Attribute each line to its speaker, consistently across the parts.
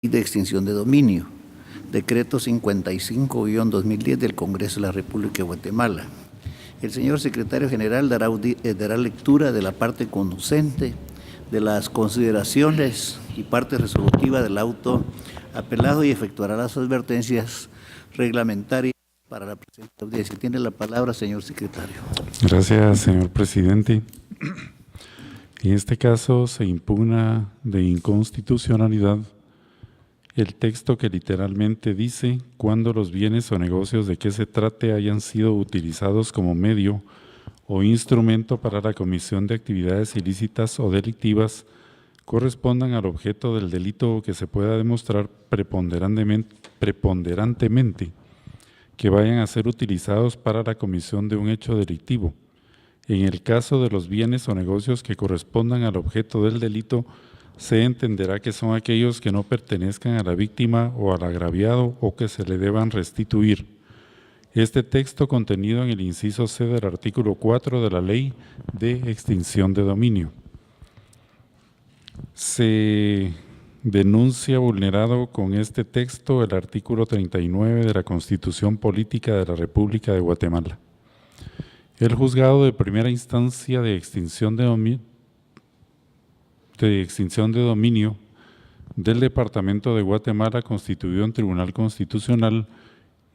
Speaker 1: de extinción de dominio, decreto 55-2010 del Congreso de la República de Guatemala. El señor secretario general dará lectura de la parte conducente de las consideraciones y parte resolutiva del auto apelado y efectuará las advertencias reglamentarias para la presente audiencia. Tiene la palabra, señor secretario.
Speaker 2: Gracias, señor presidente. En este caso se impugna de inconstitucionalidad el texto que literalmente dice: cuando los bienes o negocios de que se trate hayan sido utilizados como medio o instrumento para la comisión de actividades ilícitas o delictivas, correspondan al objeto del delito o que se pueda demostrar preponderantemente que vayan a ser utilizados para la comisión de un hecho delictivo. En el caso de los bienes o negocios que correspondan al objeto del delito, se entenderá que son aquellos que no pertenezcan a la víctima o al agraviado o que se le deban restituir. Este texto contenido en el inciso C del artículo 4 de la Ley de Extinción de Dominio. Se denuncia vulnerado con este texto el artículo 39 de la Constitución Política de la República de Guatemala. El Juzgado de Primera Instancia de Extinción de Dominio del Departamento de Guatemala constituyó un Tribunal Constitucional.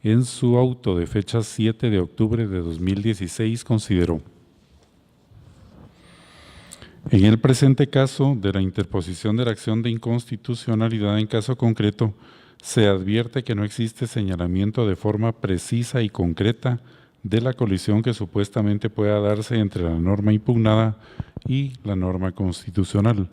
Speaker 2: En su auto de fecha 7 de octubre de 2016 consideró: en el presente caso de la interposición de la acción de inconstitucionalidad en caso concreto, se advierte que no existe señalamiento de forma precisa y concreta de la colisión que supuestamente pueda darse entre la norma impugnada y la norma constitucional,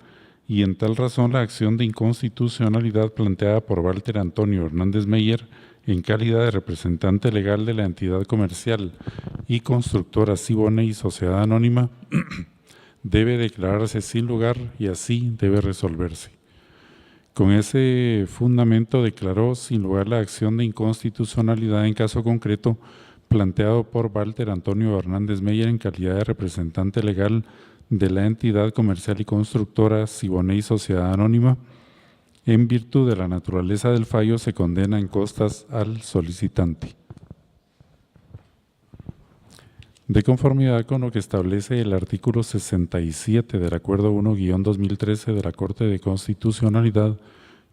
Speaker 2: y en tal razón la acción de inconstitucionalidad planteada por Walter Antonio Hernández Meyer en calidad de representante legal de la entidad comercial y constructora Siboney Sociedad Anónima debe declararse sin lugar y así debe resolverse. Con ese fundamento declaró sin lugar la acción de inconstitucionalidad en caso concreto planteado por Walter Antonio Hernández Meyer en calidad de representante legal de la entidad comercial y constructora Siboney Sociedad Anónima. En virtud de la naturaleza del fallo, se condena en costas al solicitante. De conformidad con lo que establece el artículo 67 del Acuerdo 1-2013 de la Corte de Constitucionalidad,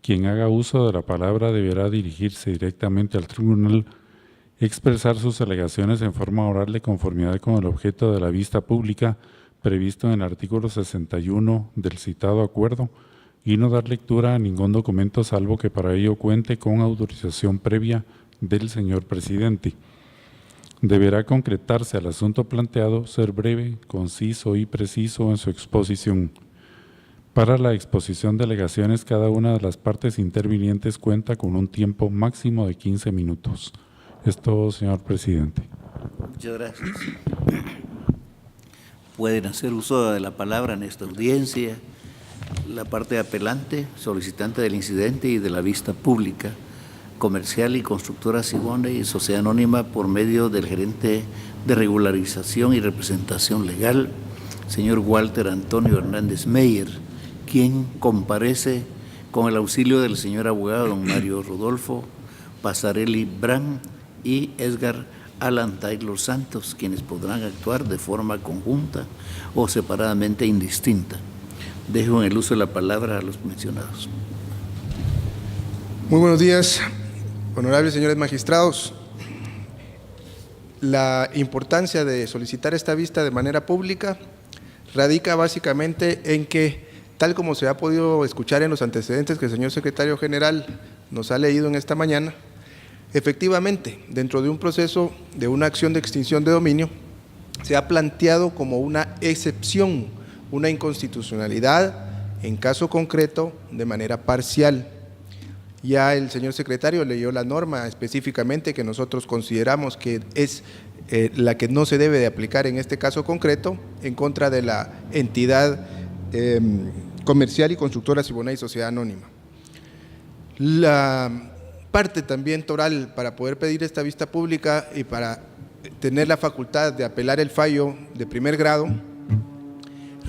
Speaker 2: quien haga uso de la palabra deberá dirigirse directamente al tribunal, expresar sus alegaciones en forma oral de conformidad con el objeto de la vista pública previsto en el artículo 61 del citado acuerdo, y no dar lectura a ningún documento salvo que para ello cuente con autorización previa del señor presidente. Deberá concretarse al asunto planteado, ser breve, conciso y preciso en su exposición. Para la exposición de alegaciones, cada una de las partes intervinientes cuenta con un tiempo máximo de 15 minutos. Es todo, señor presidente.
Speaker 1: Muchas gracias. Pueden hacer uso de la palabra en esta audiencia la parte apelante, solicitante del incidente y de la vista pública, comercial y constructora Siboney y Sociedad Anónima, por medio del gerente de regularización y representación legal, señor Walter Antonio Hernández Meyer, quien comparece con el auxilio del señor abogado don Mario Rodolfo Pasarelli Bran y Edgar Alan Taylor Santos, quienes podrán actuar de forma conjunta o separadamente indistinta. Dejo en el uso de la palabra a los mencionados.
Speaker 3: Muy buenos días, honorables señores magistrados. La importancia de solicitar esta vista de manera pública radica básicamente en que, tal como se ha podido escuchar en los antecedentes que el señor secretario general nos ha leído en esta mañana, efectivamente, dentro de un proceso de una acción de extinción de dominio, se ha planteado como una excepción, una inconstitucionalidad, en caso concreto, de manera parcial. Ya el señor secretario leyó la norma específicamente que nosotros consideramos que es la que no se debe de aplicar en este caso concreto, en contra de la entidad comercial y constructora Siboney Sociedad Anónima. La parte también toral para poder pedir esta vista pública y para tener la facultad de apelar el fallo de primer grado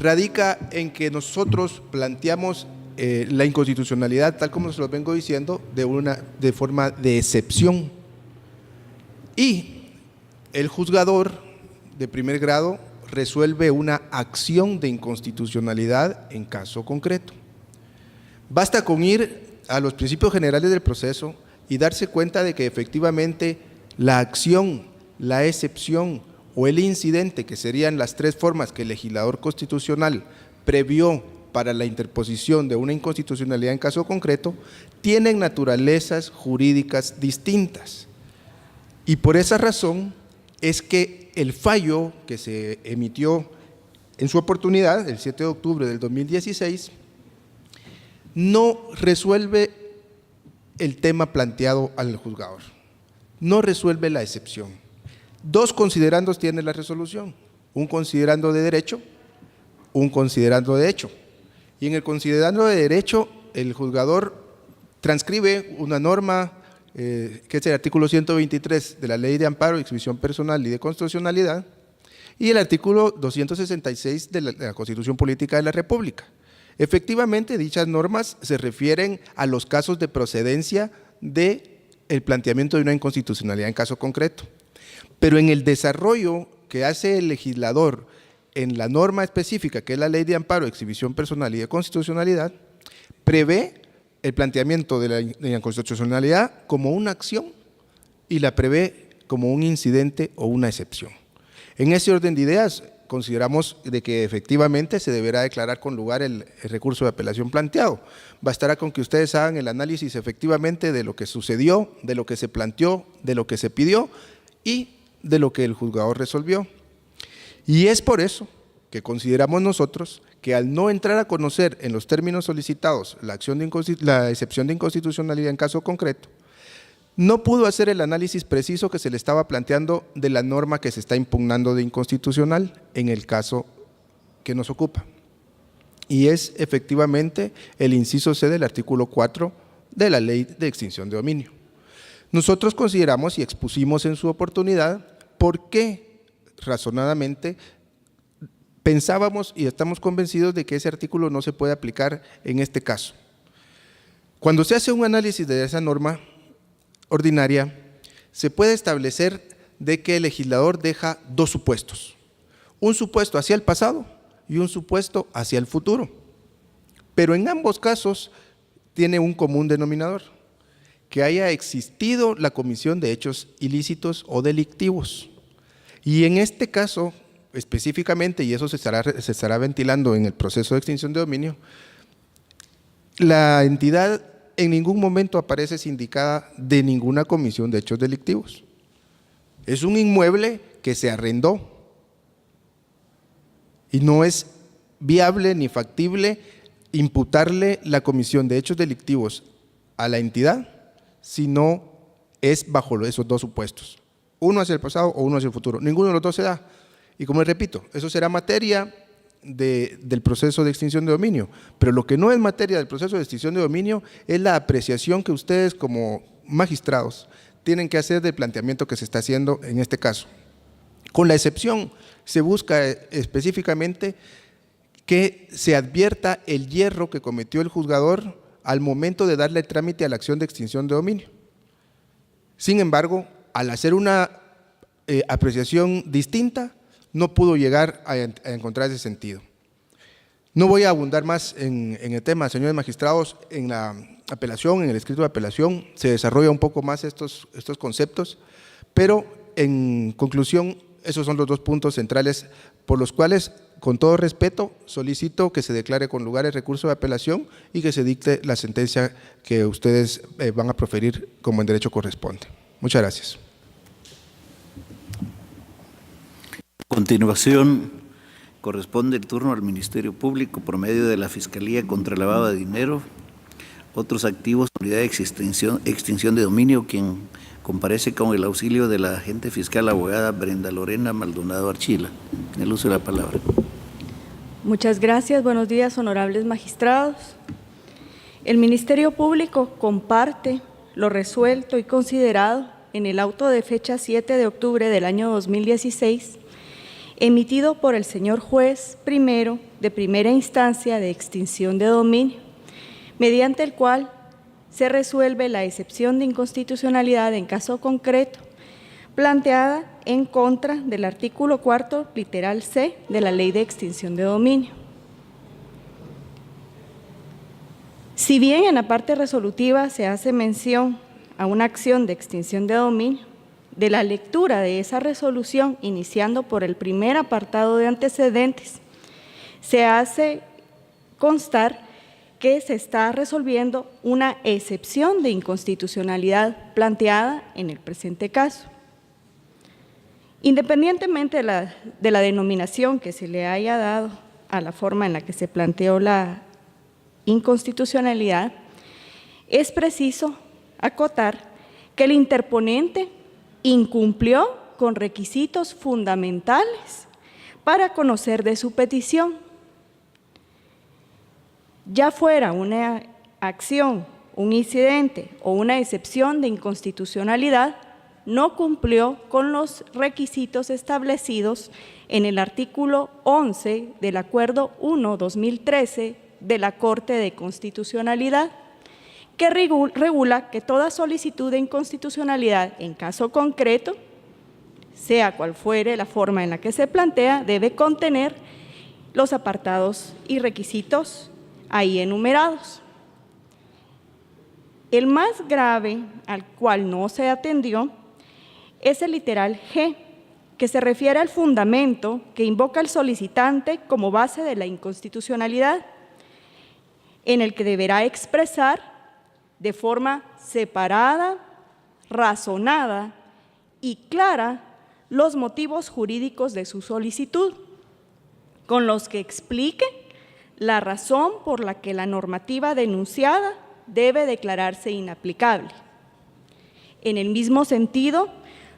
Speaker 3: radica en que nosotros planteamos la inconstitucionalidad, tal como se lo vengo diciendo, de forma de excepción. Y el juzgador de primer grado resuelve una acción de inconstitucionalidad en caso concreto. Basta con ir a los principios generales del proceso y darse cuenta de que efectivamente la acción, la excepción o el incidente, que serían las tres formas que el legislador constitucional previó para la interposición de una inconstitucionalidad en caso concreto, tienen naturalezas jurídicas distintas. Y por esa razón es que el fallo que se emitió en su oportunidad, el 7 de octubre del 2016, no resuelve el tema planteado al juzgador, no resuelve la excepción. Dos considerandos tiene la resolución, un considerando de derecho, un considerando de hecho. Y en el considerando de derecho, el juzgador transcribe una norma que es el artículo 123 de la Ley de Amparo, Exhibición Personal y de Constitucionalidad, y el artículo 266 de la Constitución Política de la República. Efectivamente, dichas normas se refieren a los casos de procedencia del planteamiento de una inconstitucionalidad en caso concreto. Pero en el desarrollo que hace el legislador en la norma específica, que es la Ley de Amparo, Exhibición Personal y de Constitucionalidad, prevé el planteamiento de la inconstitucionalidad como una acción y la prevé como un incidente o una excepción. En ese orden de ideas, consideramos de que efectivamente se deberá declarar con lugar el recurso de apelación planteado. Bastará con que ustedes hagan el análisis efectivamente de lo que sucedió, de lo que se planteó, de lo que se pidió y de lo que el juzgador resolvió. Y es por eso que consideramos nosotros que al no entrar a conocer en los términos solicitados la excepción de inconstitucionalidad en caso concreto, no pudo hacer el análisis preciso que se le estaba planteando de la norma que se está impugnando de inconstitucional en el caso que nos ocupa. Y es efectivamente el inciso C del artículo 4 de la Ley de Extinción de Dominio. Nosotros consideramos y expusimos en su oportunidad por qué razonadamente pensábamos y estamos convencidos de que ese artículo no se puede aplicar en este caso. Cuando se hace un análisis de esa norma ordinaria, se puede establecer de que el legislador deja dos supuestos, un supuesto hacia el pasado y un supuesto hacia el futuro, pero en ambos casos tiene un común denominador, que haya existido la comisión de hechos ilícitos o delictivos. Y en este caso, específicamente, y eso se estará ventilando en el proceso de extinción de dominio, la entidad en ningún momento aparece sindicada de ninguna comisión de hechos delictivos. Es un inmueble que se arrendó y no es viable ni factible imputarle la comisión de hechos delictivos a la entidad si no es bajo esos dos supuestos, uno hacia el pasado o uno hacia el futuro. Ninguno de los dos se da. Y como les repito, eso será materia del proceso de extinción de dominio, pero lo que no es materia del proceso de extinción de dominio es la apreciación que ustedes como magistrados tienen que hacer del planteamiento que se está haciendo en este caso. Con la excepción, se busca específicamente que se advierta el hierro que cometió el juzgador al momento de darle trámite a la acción de extinción de dominio. Sin embargo, al hacer una apreciación distinta, no pudo llegar a encontrar ese sentido. No voy a abundar más en el tema, señores magistrados. En la apelación, en el escrito de apelación, se desarrolla un poco más estos conceptos, pero en conclusión, esos son los dos puntos centrales por los cuales, con todo respeto, solicito que se declare con lugar el recurso de apelación y que se dicte la sentencia que ustedes van a proferir como en derecho corresponde. Muchas gracias.
Speaker 1: A continuación, corresponde el turno al Ministerio Público por medio de la Fiscalía contra el Lavado de Dinero, otros activos, unidad de extinción de dominio, quien comparece con el auxilio de la agente fiscal abogada Brenda Lorena Maldonado Archila. En el uso de la palabra.
Speaker 4: Muchas gracias. Buenos días, honorables magistrados. El Ministerio Público comparte lo resuelto y considerado en el auto de fecha 7 de octubre del año 2016, emitido por el señor juez primero de primera instancia de extinción de dominio, mediante el cual se resuelve la excepción de inconstitucionalidad en caso concreto, planteada en contra del artículo 4, literal C, de la Ley de Extinción de Dominio. Si bien en la parte resolutiva se hace mención a una acción de extinción de dominio, de la lectura de esa resolución, iniciando por el primer apartado de antecedentes, se hace constar que se está resolviendo una excepción de inconstitucionalidad planteada en el presente caso. Independientemente de la denominación que se le haya dado a la forma en la que se planteó la inconstitucionalidad, es preciso acotar que el interponente incumplió con requisitos fundamentales para conocer de su petición. Ya fuera una acción, un incidente o una excepción de inconstitucionalidad, no cumplió con los requisitos establecidos en el artículo 11 del Acuerdo 1/2013 de la Corte de Constitucionalidad, que regula que toda solicitud de inconstitucionalidad en caso concreto, sea cual fuere la forma en la que se plantea, debe contener los apartados y requisitos ahí enumerados. El más grave, al cual no se atendió, es el literal G, que se refiere al fundamento que invoca el solicitante como base de la inconstitucionalidad, en el que deberá expresar de forma separada, razonada y clara los motivos jurídicos de su solicitud, con los que explique la razón por la que la normativa denunciada debe declararse inaplicable. En el mismo sentido,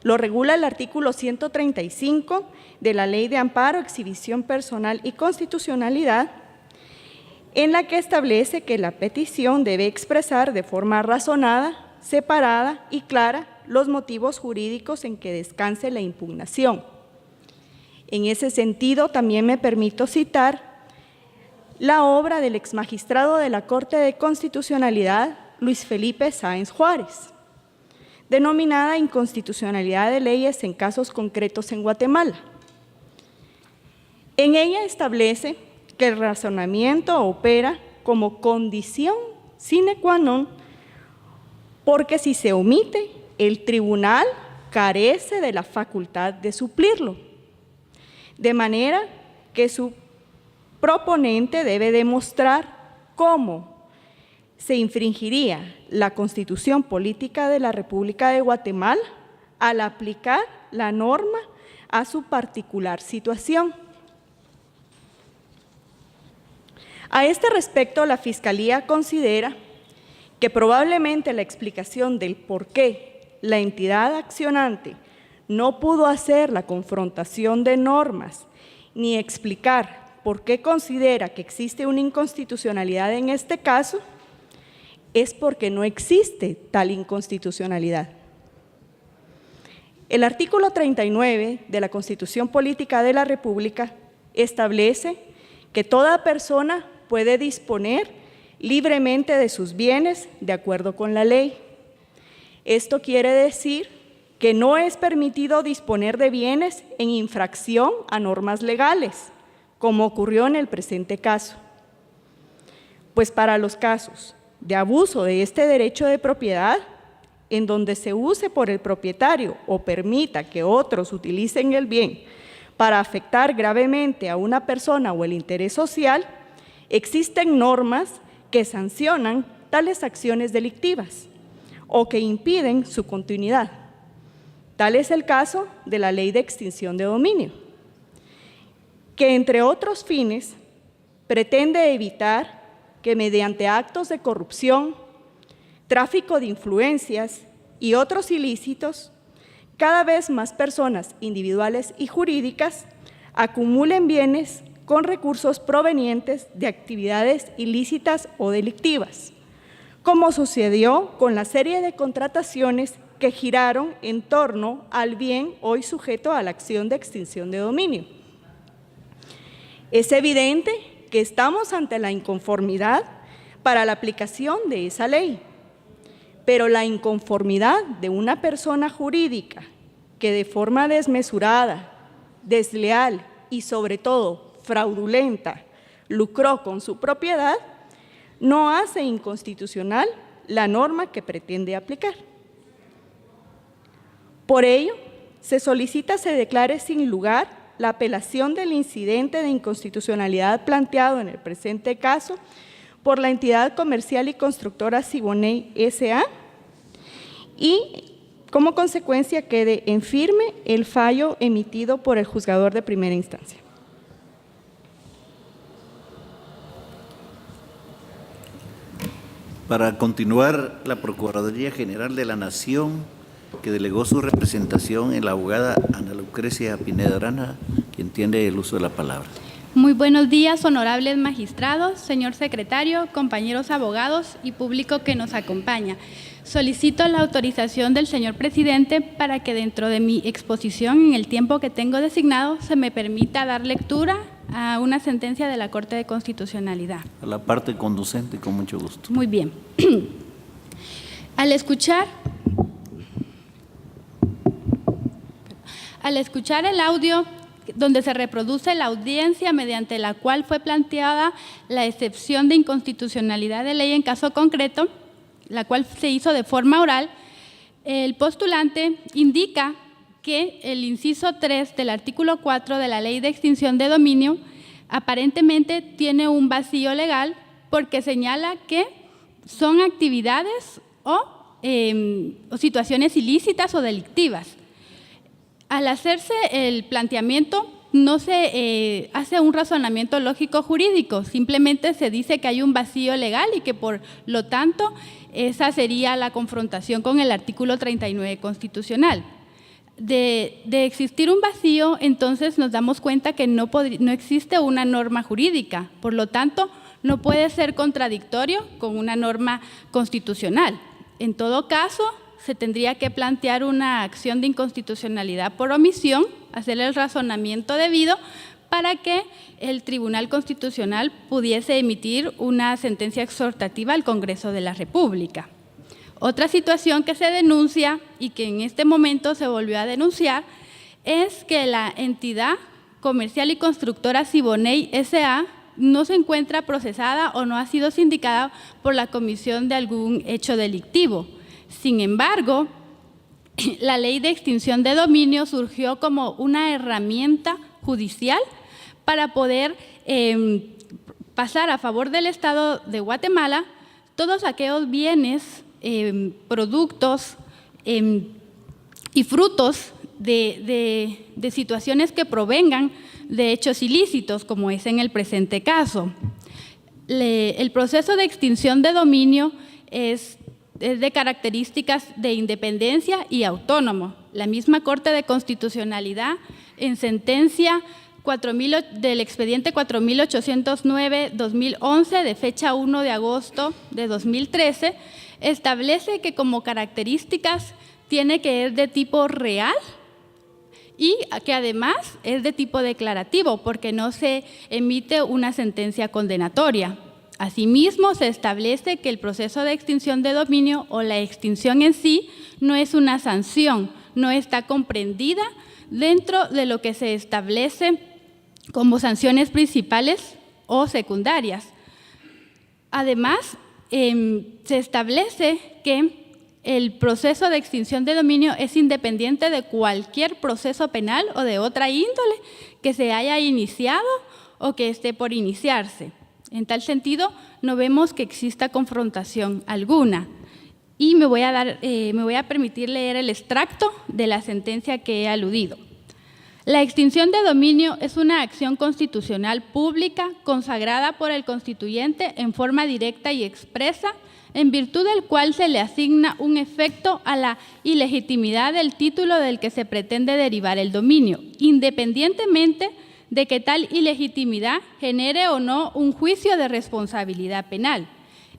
Speaker 4: lo regula el artículo 135 de la Ley de Amparo, Exhibición Personal y Constitucionalidad, en la que establece que la petición debe expresar de forma razonada, separada y clara los motivos jurídicos en que descanse la impugnación. En ese sentido, también me permito citar la obra del exmagistrado de la Corte de Constitucionalidad, Luis Felipe Sáenz Juárez, denominada Inconstitucionalidad de leyes en casos concretos en Guatemala. En ella establece que el razonamiento opera como condición sine qua non, porque si se omite, el tribunal carece de la facultad de suplirlo, de manera que su proponente debe demostrar cómo se infringiría la Constitución Política de la República de Guatemala al aplicar la norma a su particular situación. A este respecto, la Fiscalía considera que probablemente la explicación del por qué la entidad accionante no pudo hacer la confrontación de normas ni explicar por qué considera que existe una inconstitucionalidad en este caso, es porque no existe tal inconstitucionalidad. El artículo 39 de la Constitución Política de la República establece que toda persona puede disponer libremente de sus bienes de acuerdo con la ley. Esto quiere decir que no es permitido disponer de bienes en infracción a normas legales, como ocurrió en el presente caso. Pues para los casos de abuso de este derecho de propiedad, en donde se use por el propietario o permita que otros utilicen el bien para afectar gravemente a una persona o el interés social, existen normas que sancionan tales acciones delictivas o que impiden su continuidad. Tal es el caso de la Ley de Extinción de Dominio, que entre otros fines pretende evitar que mediante actos de corrupción, tráfico de influencias y otros ilícitos, cada vez más personas individuales y jurídicas acumulen bienes con recursos provenientes de actividades ilícitas o delictivas, como sucedió con la serie de contrataciones que giraron en torno al bien hoy sujeto a la acción de extinción de dominio. Es evidente que estamos ante la inconformidad para la aplicación de esa ley. Pero la inconformidad de una persona jurídica que de forma desmesurada, desleal y sobre todo fraudulenta lucró con su propiedad, no hace inconstitucional la norma que pretende aplicar. Por ello, se solicita se declare sin lugar la apelación del incidente de inconstitucionalidad planteado en el presente caso por la entidad comercial y constructora Siboney S.A. y como consecuencia quede en firme el fallo emitido por el juzgador de primera instancia.
Speaker 1: Para continuar, la Procuraduría General de la Nación, que delegó su representación en la abogada Ana Lucrecia Pineda Arana, quien tiene el uso de la palabra.
Speaker 5: Muy buenos días, honorables magistrados, señor secretario, compañeros abogados y público que nos acompaña. Solicito la autorización del señor presidente para que dentro de mi exposición, en el tiempo que tengo designado, se me permita dar lectura a una sentencia de la Corte de Constitucionalidad. A
Speaker 1: la parte conducente, con mucho gusto.
Speaker 5: Muy bien. Al escuchar el audio donde se reproduce la audiencia mediante la cual fue planteada la excepción de inconstitucionalidad de ley en caso concreto, la cual se hizo de forma oral, el postulante indica que el inciso 3 del artículo 4 de la Ley de Extinción de Dominio aparentemente tiene un vacío legal porque señala que son actividades o situaciones ilícitas o delictivas. Al hacerse el planteamiento, no se hace un razonamiento lógico jurídico, simplemente se dice que hay un vacío legal y que por lo tanto esa sería la confrontación con el artículo 39 constitucional. De existir un vacío, entonces nos damos cuenta que no existe una norma jurídica, por lo tanto no puede ser contradictorio con una norma constitucional. En todo caso, se tendría que plantear una acción de inconstitucionalidad por omisión, hacer el razonamiento debido para que el Tribunal Constitucional pudiese emitir una sentencia exhortativa al Congreso de la República. Otra situación que se denuncia y que en este momento se volvió a denunciar es que la entidad comercial y constructora Siboney S.A. no se encuentra procesada o no ha sido sindicada por la comisión de algún hecho delictivo. Sin embargo, la Ley de Extinción de Dominio surgió como una herramienta judicial para poder pasar a favor del Estado de Guatemala todos aquellos bienes, productos y frutos de situaciones que provengan de hechos ilícitos, como es en el presente caso. El proceso de extinción de dominio es de características de independencia y autónomo. La misma Corte de Constitucionalidad, en sentencia del expediente 4809-2011, de fecha 1 de agosto de 2013, establece que como características tiene que es de tipo real y que además es de tipo declarativo, porque no se emite una sentencia condenatoria. Asimismo, se establece que el proceso de extinción de dominio o la extinción en sí no es una sanción, no está comprendida dentro de lo que se establece como sanciones principales o secundarias. Además, se establece que el proceso de extinción de dominio es independiente de cualquier proceso penal o de otra índole que se haya iniciado o que esté por iniciarse. En tal sentido, no vemos que exista confrontación alguna. Y me voy a permitir leer el extracto de la sentencia que he aludido. La extinción de dominio es una acción constitucional pública consagrada por el constituyente en forma directa y expresa, en virtud del cual se le asigna un efecto a la ilegitimidad del título del que se pretende derivar el dominio, independientemente de que tal ilegitimidad genere o no un juicio de responsabilidad penal.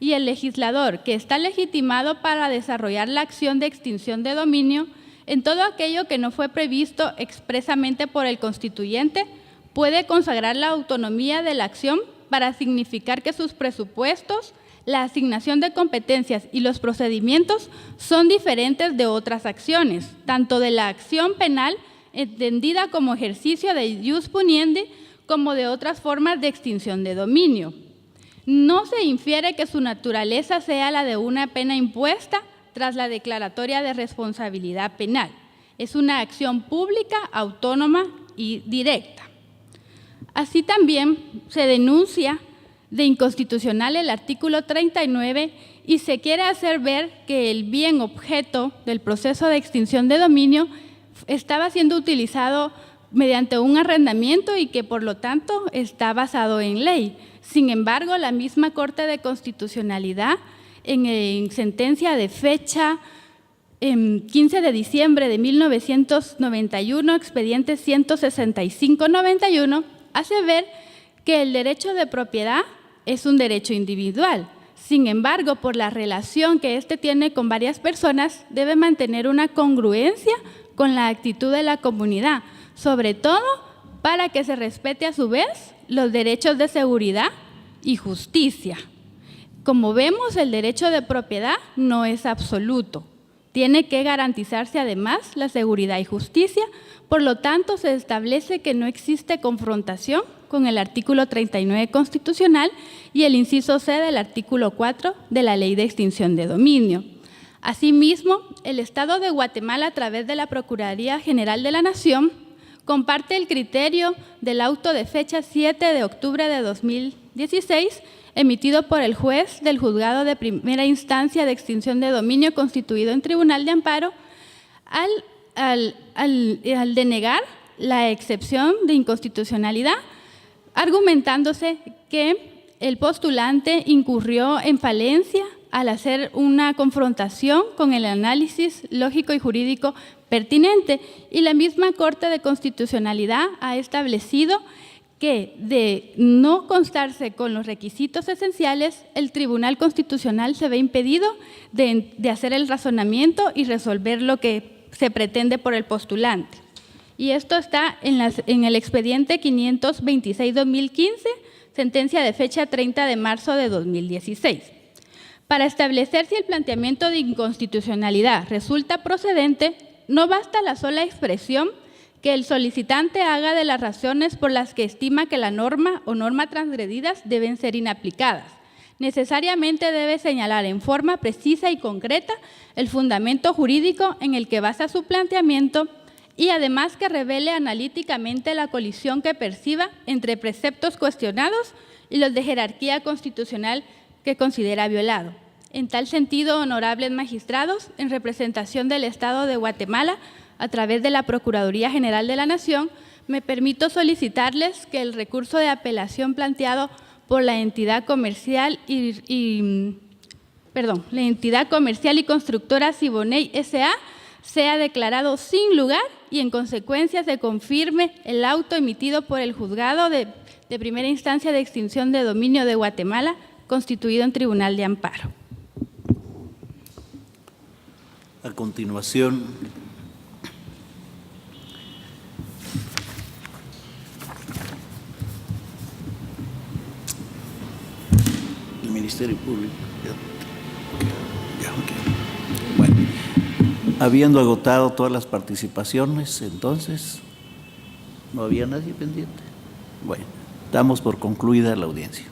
Speaker 5: Y el legislador, que está legitimado para desarrollar la acción de extinción de dominio, en todo aquello que no fue previsto expresamente por el constituyente, puede consagrar la autonomía de la acción para significar que sus presupuestos, la asignación de competencias y los procedimientos son diferentes de otras acciones, tanto de la acción penal entendida como ejercicio de ius puniendi como de otras formas de extinción de dominio. No se infiere que su naturaleza sea la de una pena impuesta tras la declaratoria de responsabilidad penal. Es una acción pública, autónoma y directa. Así también se denuncia de inconstitucional el artículo 39 y se quiere hacer ver que el bien objeto del proceso de extinción de dominio estaba siendo utilizado mediante un arrendamiento y que por lo tanto está basado en ley. Sin embargo, la misma Corte de Constitucionalidad en sentencia de fecha 15 de diciembre de 1991, expediente 165-91, hace ver que el derecho de propiedad es un derecho individual. Sin embargo, por la relación que éste tiene con varias personas, debe mantener una congruencia con la actitud de la comunidad, sobre todo para que se respete a su vez los derechos de seguridad y justicia. Como vemos, el derecho de propiedad no es absoluto. Tiene que garantizarse además la seguridad y justicia, por lo tanto se establece que no existe confrontación con el artículo 39 constitucional y el inciso C del artículo 4 de la Ley de Extinción de Dominio. Asimismo, el Estado de Guatemala, a través de la Procuraduría General de la Nación, comparte el criterio del auto de fecha 7 de octubre de 2016, emitido por el juez del Juzgado de Primera Instancia de Extinción de Dominio constituido en Tribunal de Amparo, al denegar la excepción de inconstitucionalidad, argumentándose que el postulante incurrió en falencia al hacer una confrontación con el análisis lógico y jurídico pertinente, y la misma Corte de Constitucionalidad ha establecido que de no constarse con los requisitos esenciales, el Tribunal Constitucional se ve impedido de hacer el razonamiento y resolver lo que se pretende por el postulante. Y esto está en el expediente 526-2015, sentencia de fecha 30 de marzo de 2016. Para establecer si el planteamiento de inconstitucionalidad resulta procedente, no basta la sola expresión que el solicitante haga de las razones por las que estima que la norma o norma transgredidas deben ser inaplicadas. Necesariamente debe señalar en forma precisa y concreta el fundamento jurídico en el que basa su planteamiento y además que revele analíticamente la colisión que perciba entre preceptos cuestionados y los de jerarquía constitucional que considera violado. En tal sentido, honorables magistrados, en representación del Estado de Guatemala, a través de la Procuraduría General de la Nación, me permito solicitarles que el recurso de apelación planteado por la entidad comercial y constructora Siboney S.A. sea declarado sin lugar y en consecuencia se confirme el auto emitido por el Juzgado de Primera Instancia de Extinción de Dominio de Guatemala, constituido en Tribunal de Amparo.
Speaker 1: A continuación, el Ministerio Público. Bueno, habiendo agotado todas las participaciones, entonces, ¿no había nadie pendiente? Bueno, damos por concluida la audiencia.